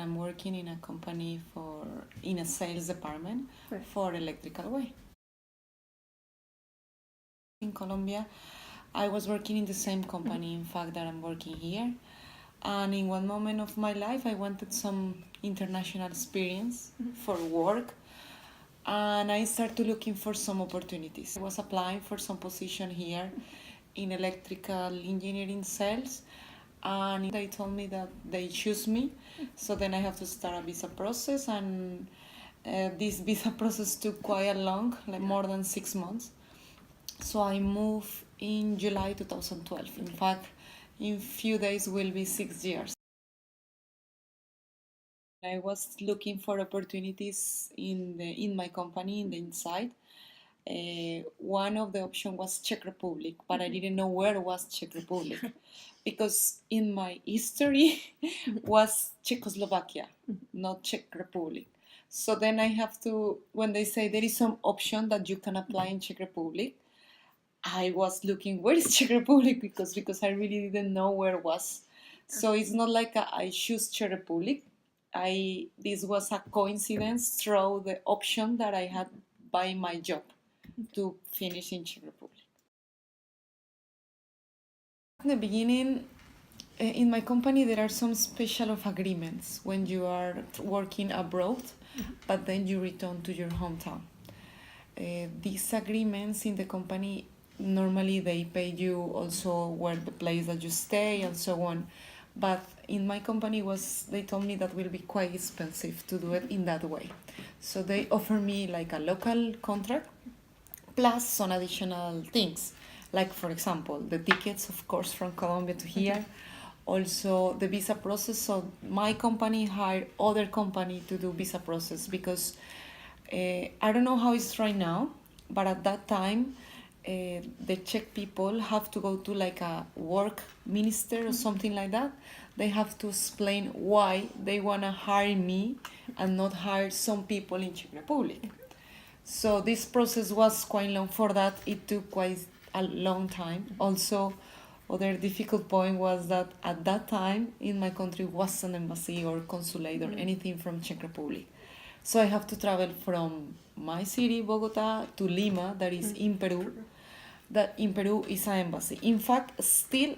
I'm working in a company in a sales department for electrical way. In Colombia, I was working in the same company, in fact, that I'm working here. And in one moment of my life, I wanted some international experience for work. And I started looking for some opportunities. I was applying for some position here in electrical engineering sales. And they told me that they choose me. So then I have to start a visa process. And this visa process took quite long, like more than 6 months. So I moved in July 2012. In fact, in few days will be 6 years. I was looking for opportunities in my company in the inside. One of the options was Czech Republic, but I didn't know where was Czech Republic because in my history was Czechoslovakia, not Czech Republic. So then I have to, when they say there is some option that you can apply in Czech Republic, I was looking where is Czech Republic because I really didn't know where it was. So it's not like I choose Czech Republic. This was a coincidence through the option that I had by my job to finish in Czech Republic. In the beginning, in my company, there are some special of agreements when you are working abroad, but then you return to your hometown. These agreements in the company, normally they pay you also where the place that you stay and so on. But in my company they told me that will be quite expensive to do it in that way. So they offer me like a local contract plus some additional things. Like for example, the tickets, of course, from Colombia to here. Also the visa process. So my company hired other company to do visa process because I don't know how it's right now, but at that time, the Czech people have to go to like a work minister or something like that. They have to explain why they want to hire me and not hire some people in Czech Republic. So this process was quite long. For that, it took quite a long time. Also, other difficult point was that at that time in my country was an embassy or consulate or anything from Czech Republic. So I have to travel from my city, Bogota, to Lima, that is in Peru. That in Peru is an embassy. In fact, still,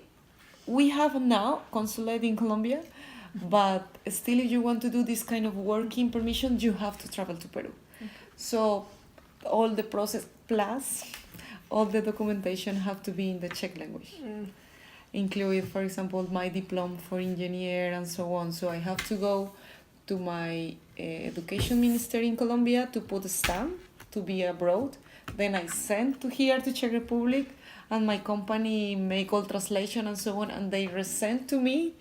we have now consulate in Colombia, but still if you want to do this kind of working permission, you have to travel to Peru. So all the process plus all the documentation have to be in the Czech language. Including, for example, my diploma for engineer and so on. So I have to go to my education minister in Colombia to put a stamp to be abroad. Then I send to here to Czech Republic, and my company make all translation and so on, and they resend to me.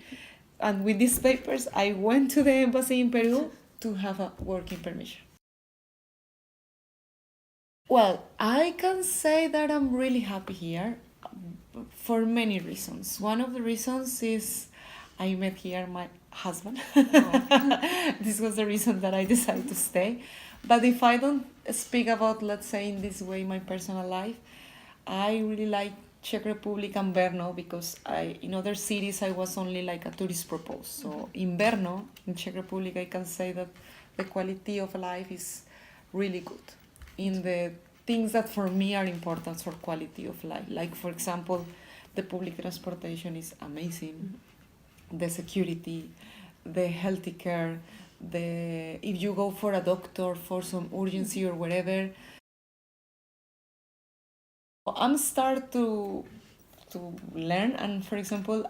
And with these papers, I went to the embassy in Peru to have a working permission. Well, I can say that I'm really happy here for many reasons. One of the reasons is I met here my husband. This was the reason that I decided to stay. But if I don't speak about, let's say, in this way, my personal life, I really like Czech Republic and Brno because in other cities I was only like a tourist purpose. So in Brno, in Czech Republic, I can say that the quality of life is really good in the things that for me are important for quality of life. Like, for example, the public transportation is amazing, the security, the healthy care, if you go for a doctor for some urgency or whatever. I'm start to learn, and for example,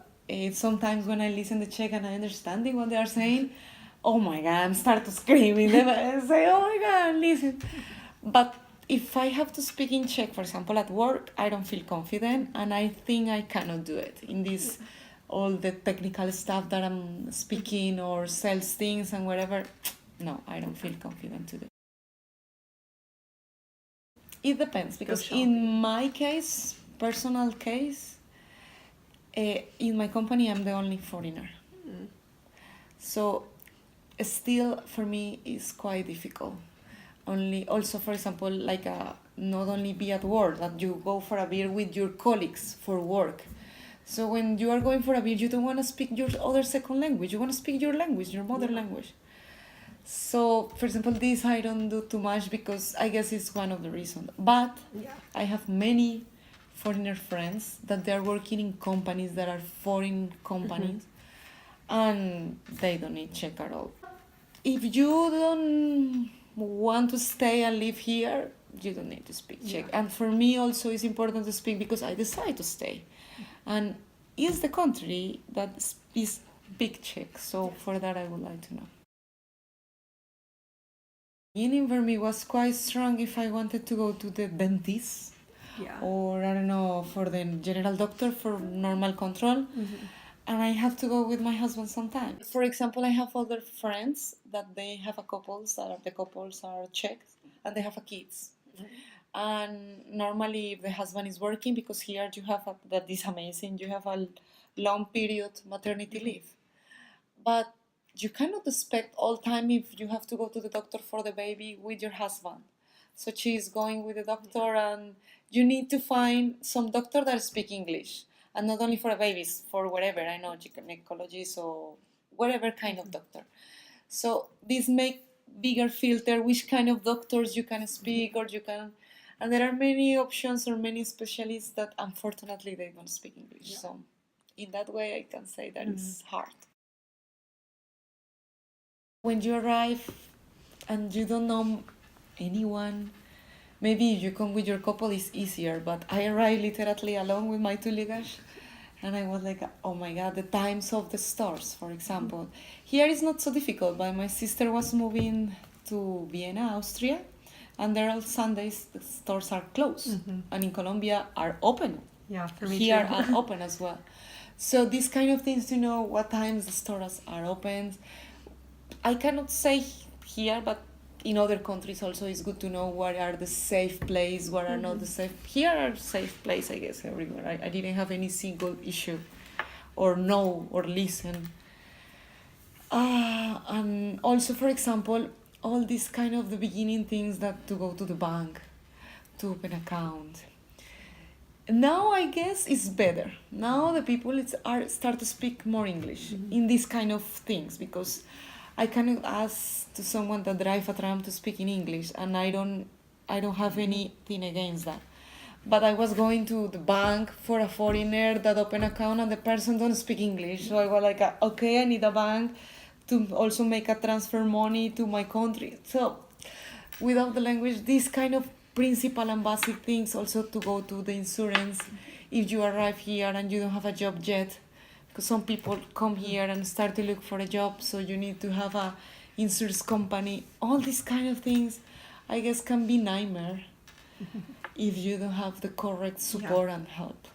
sometimes when I listen to Czech and I understanding what they are saying, oh my god, I'm start to screaming. Then I say, oh my god, listen. But if I have to speak in Czech, for example, at work, I don't feel confident, and I think I cannot do it in this all the technical stuff that I'm speaking or sales things and whatever. No, I don't feel confident to do. It depends because in my case, personal case, in my company, I'm the only foreigner. So still for me it's quite difficult. Also, for example, like not only be at work, that you go for a beer with your colleagues for work. So when you are going for a beer, you don't want to speak your other second language. You want to speak your language, your mother language. So, for example, this I don't do too much because I guess it's one of the reasons. But I have many foreigner friends that they are working in companies that are foreign companies, and they don't need Czech at all. If you don't want to stay and live here, you don't need to speak Czech. And for me also it's important to speak because I decided to stay. And it's the country that is big Czech. So for that I would like to know. Beginning for me was quite strong if I wanted to go to the dentist. Or I don't know, for the general doctor for normal control. And I have to go with my husband sometimes. For example, I have other friends that they have a couples that the couples are Czech and they have a kids. And normally, if the husband is working, because here you have that is amazing, you have a long period maternity leave, but you cannot expect all time if you have to go to the doctor for the baby with your husband. So she is going with the doctor, and you need to find some doctor that speak English, and not only for babies, for whatever, I know, gynecologist or whatever kind of doctor. So this make bigger filter which kind of doctors you can speak or you can, and there are many options or many specialists that unfortunately they don't speak English. So in that way I can say that it's hard. When you arrive and you don't know anyone, maybe if you come with your couple it's easier, but I arrived literally alone with my two luggage. And I was like, oh my God, the times of the stores, for example. Here it's not so difficult, but my sister was moving to Vienna, Austria, and there on Sundays the stores are closed. And in Colombia are open. For me Here too. are open as well. So these kind of things to know what times the stores are open. I cannot say here, but in other countries also it's good to know what are the safe place, what are not the safe. Here are safe place, I guess, everywhere. I didn't have any single issue or know or listen. And also, for example, all these kind of the beginning things that to go to the bank, to open account. Now I guess it's better. Now the people are start to speak more English in these kind of things, because I cannot ask to someone that drive a tram to speak in English, and I don't have anything against that. But I was going to the bank for a foreigner that open account, and the person don't speak English. So I was like, okay, I need a bank to also make a transfer money to my country. So without the language, this kind of principal and basic things, also to go to the insurance if you arrive here and you don't have a job yet, because some people come here and start to look for a job, so you need to have a insurance company. All these kind of things, I guess, can be nightmare if you don't have the correct support and help.